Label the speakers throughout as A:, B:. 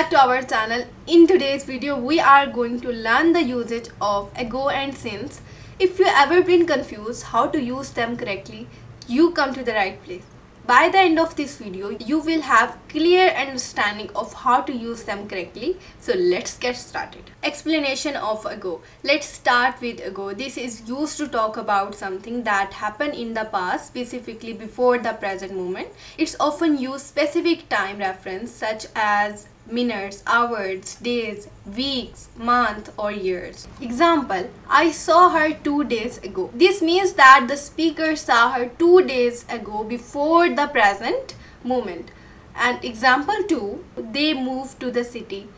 A: back to our channel. In today's video we are going to learn the usage of ago and since. If you ever been confused how to use them correctly, you come to the right place. By the end of this video you will have clear understanding of how to use them correctly. So let's get started. Explanation of ago. Let's start with ago. This is used to talk about something that happened in the past, specifically before the present moment. It's often used specific time reference such as minutes, hours, days, weeks, month or years. Example, I saw her 2 days ago. This means that the speaker saw her 2 days ago before the present moment. And example 2, they moved to the city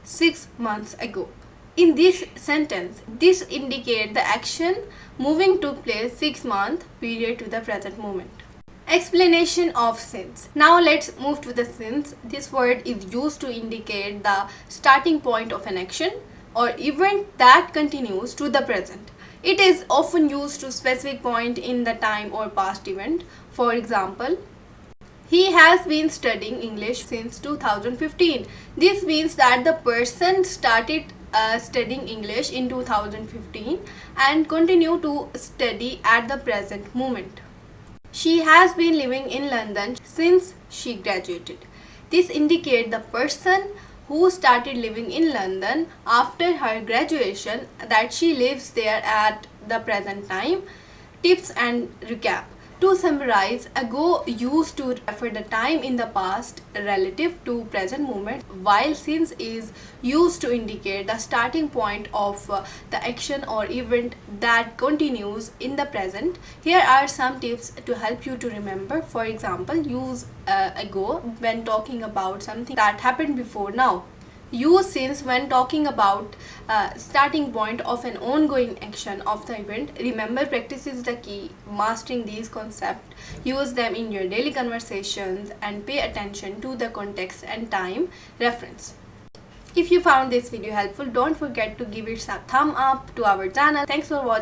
A: 6 months ago. In this sentence, this indicates the action moving took place 6 month period to the present moment. Explanation of since. Now let's move to the since. This word is used to indicate the starting point of an action or event that continues to the present. It is often used to specific point in the time or past event. For example, he has been studying English since 2015. This means that the person started studying English in 2015 and continue to study at the present moment. She has been living in London since she graduated. This indicates the person who started living in London after her graduation, that she lives there at the present time. Tips and recap. To summarize, ago used to refer the time in the past relative to present moment, while since is used to indicate the starting point of the action or event that continues in the present. Here are some tips to help you to remember. For example, use ago when talking about something that happened before now. Use since when talking about starting point of an ongoing action of the event. Remember, practice is the key. Mastering these concepts, use them in your daily conversations and pay attention to the context and time reference. If you found this video helpful, don't forget to give it a thumb up to our channel. Thanks for watching.